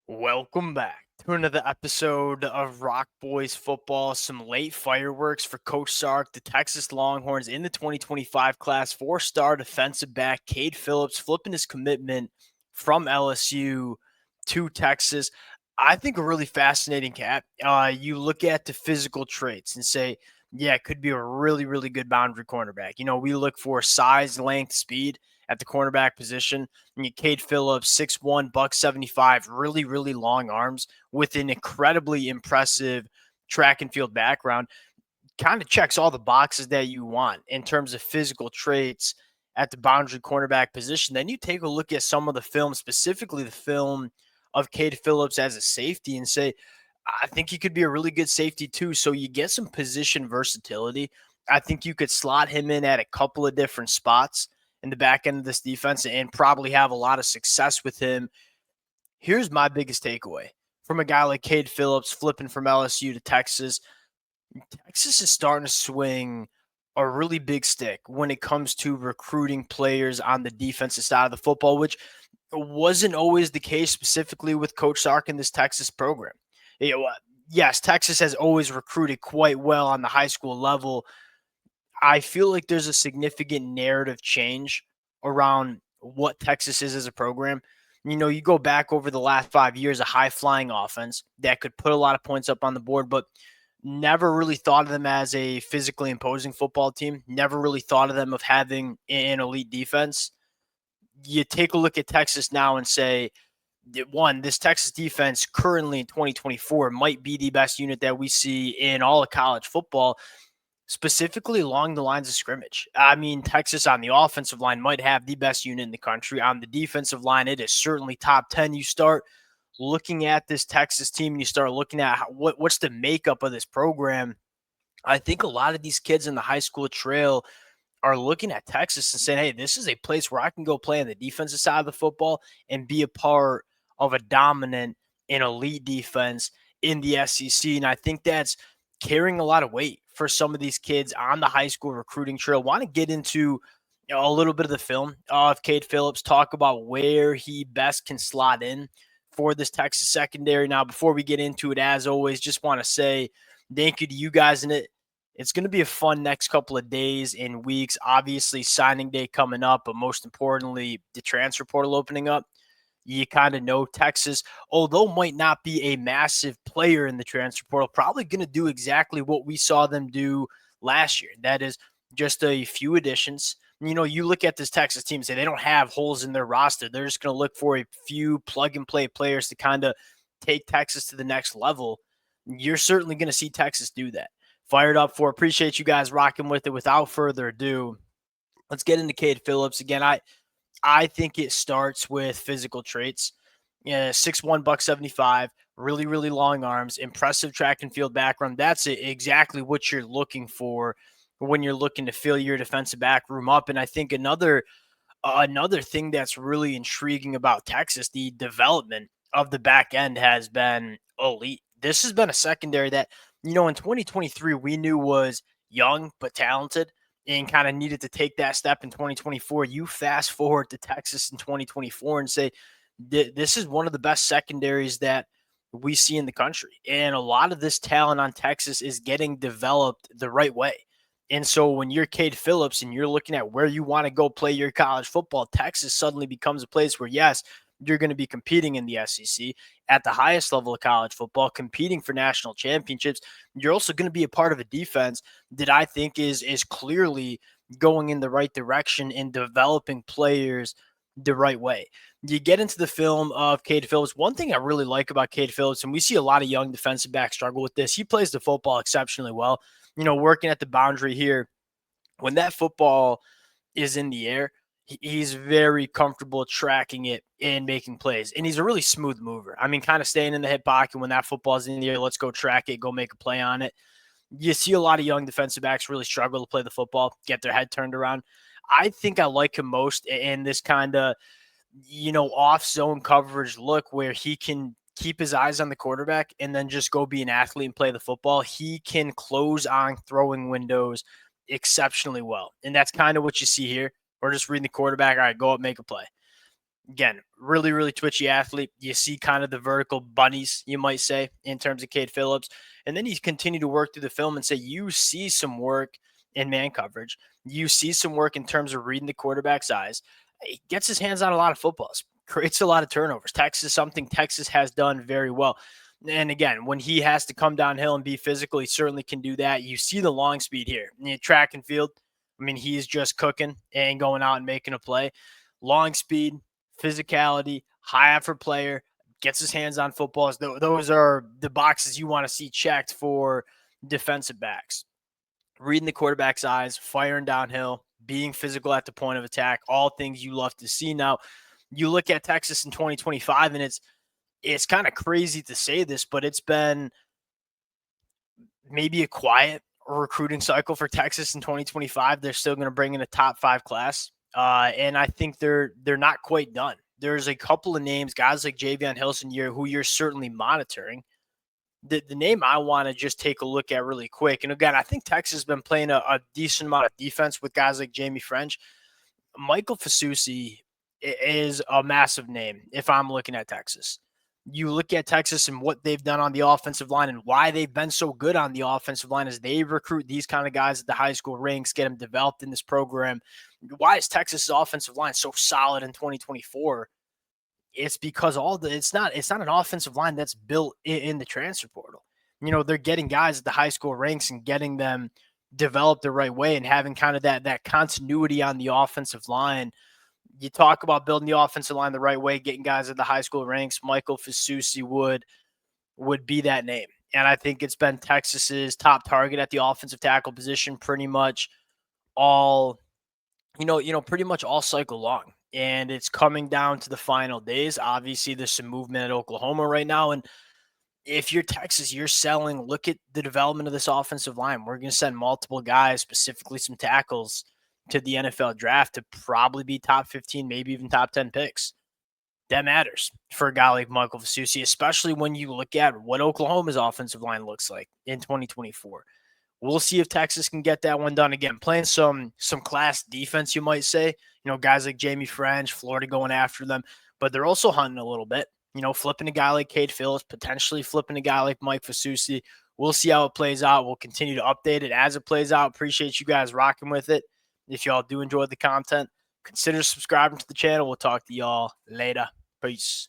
Welcome back to another episode of Rock Boys Football. Some late fireworks for Coach Sark, the Texas Longhorns in the 2025 class. Four-star defensive back Kade Phillips flipping his commitment from LSU to Texas. I think a really fascinating cat. You look at the physical traits and say, yeah, it could be a really, really good boundary cornerback. We look for size, length, speed at the cornerback position. And you Kade Phillips, 6'1", buck 75, really, really long arms with an incredibly impressive track and field background. Kind of checks all the boxes that you want in terms of physical traits at the boundary cornerback position. Then you take a look at some of the film, specifically the film of Kade Phillips as a safety, and say, I think he could be a really good safety too. So you get some position versatility. I think you could slot him in at a couple of different spots in the back end of this defense and probably have a lot of success with him. Here's my biggest takeaway from a guy like Kade Phillips flipping from LSU to Texas. Texas is starting to swing a really big stick when it comes to recruiting players on the defensive side of the football, which wasn't always the case specifically with Coach Sark in this Texas program. You know, yes, Texas has always recruited quite well on the high school level. I feel like there's a significant narrative change around what Texas is as a program. You go back over the last 5 years, a high flying offense that could put a lot of points up on the board, but never really thought of them as a physically imposing football team. Never really thought of them of having an elite defense. You take a look at Texas now and say, one, this Texas defense currently in 2024 might be the best unit that we see in all of college football, specifically along the lines of scrimmage. I mean, Texas on the offensive line might have the best unit in the country. On the defensive line, it is certainly top 10. You start looking at this Texas team and you start looking at what's the makeup of this program. I think a lot of these kids in the high school trail are looking at Texas and saying, hey, this is a place where I can go play on the defensive side of the football and be a part of a dominant and elite defense in the SEC. And I think that's carrying a lot of weight for some of these kids on the high school recruiting trail. Want to get into a little bit of the film of Kade Phillips, talk about where he best can slot in for this Texas secondary. Now, before we get into it, as always, just want to say thank you to you guys in it. It's going to be a fun next couple of days and weeks. Obviously, signing day coming up, but most importantly, the transfer portal opening up. You kind of know Texas, although might not be a massive player in the transfer portal, probably going to do exactly what we saw them do last year. That is just a few additions. You look at this Texas team and say they don't have holes in their roster. They're just going to look for a few plug and play players to kind of take Texas to the next level. You're certainly going to see Texas do that. Fired up for. Appreciate you guys rocking with it. Without further ado, let's get into Kade Phillips again. I think it starts with physical traits. Yeah, 6'1", buck 75, really, really long arms, impressive track and field background. That's exactly what you're looking for when you're looking to fill your defensive back room up. And I think another thing that's really intriguing about Texas, the development of the back end has been elite. This has been a secondary that, in 2023, we knew was young but talented and kind of needed to take that step in 2024. You fast forward to Texas in 2024 and say, this is one of the best secondaries that we see in the country. And a lot of this talent on Texas is getting developed the right way. And so when you're Kade Phillips and you're looking at where you want to go play your college football, Texas suddenly becomes a place where, yes, you're going to be competing in the SEC at the highest level of college football, competing for national championships. You're also going to be a part of a defense that I think is clearly going in the right direction and developing players the right way. You get into the film of Kade Phillips. One thing I really like about Kade Phillips, and we see a lot of young defensive backs struggle with this, he plays the football exceptionally well. Working at the boundary here, when that football is in the air, he's very comfortable tracking it and making plays. And he's a really smooth mover. I mean, kind of staying in the hip pocket when that football's in the air, let's go track it, go make a play on it. You see a lot of young defensive backs really struggle to play the football, get their head turned around. I think I like him most in this kind of, off zone coverage look where he can keep his eyes on the quarterback and then just go be an athlete and play the football. He can close on throwing windows exceptionally well. And that's kind of what you see here. We're just reading the quarterback. All right, go up, make a play. Again, really, really twitchy athlete. You see kind of the vertical bunnies, you might say, in terms of Kade Phillips. And then he's continued to work through the film and say, you see some work in man coverage. You see some work in terms of reading the quarterback's eyes. He gets his hands on a lot of footballs, creates a lot of turnovers. Something Texas has done very well. And again, when he has to come downhill and be physical, he certainly can do that. You see the long speed here. Track and field, I mean, he's just cooking and going out and making a play. Long speed, physicality, high effort player, gets his hands on footballs. Those are the boxes you want to see checked for defensive backs. Reading the quarterback's eyes, firing downhill, being physical at the point of attack, all things you love to see. Now, you look at Texas in 2025, and it's kind of crazy to say this, but it's been maybe a quiet recruiting cycle for Texas in 2025. They're still going to bring in a top 5 class. And I think they're not quite done. There's a couple of names, guys like Javion Hilson, who you're certainly monitoring. The name I want to just take a look at really quick. And again, I think Texas has been playing a decent amount of defense with guys like Jamie French. Michael Fasusi is a massive name if I'm looking at Texas. You look at Texas and what they've done on the offensive line and why they've been so good on the offensive line is they recruit these kind of guys at the high school ranks, get them developed in this program. Why is Texas's offensive line so solid in 2024? It's because it's not an offensive line that's built in the transfer portal. They're getting guys at the high school ranks and getting them developed the right way and having kind of that continuity on the offensive line. You talk about building the offensive line the right way, getting guys at the high school ranks. Michael Fasusi would be that name. And I think it's been Texas's top target at the offensive tackle position pretty much all cycle long. And it's coming down to the final days. Obviously, there's some movement at Oklahoma right now. And if you're Texas, you're selling, look at the development of this offensive line. We're going to send multiple guys, specifically some tackles, to the NFL draft to probably be top 15, maybe even top 10 picks. That matters for a guy like Michael Fasusi, especially when you look at what Oklahoma's offensive line looks like in 2024. We'll see if Texas can get that one done again. Playing some class defense, you might say. Guys like Jamie French, Florida going after them, but they're also hunting a little bit. Flipping a guy like Kade Phillips, potentially flipping a guy like Mike Fasusi. We'll see how it plays out. We'll continue to update it as it plays out. Appreciate you guys rocking with it. If y'all do enjoy the content, consider subscribing to the channel. We'll talk to y'all later. Peace.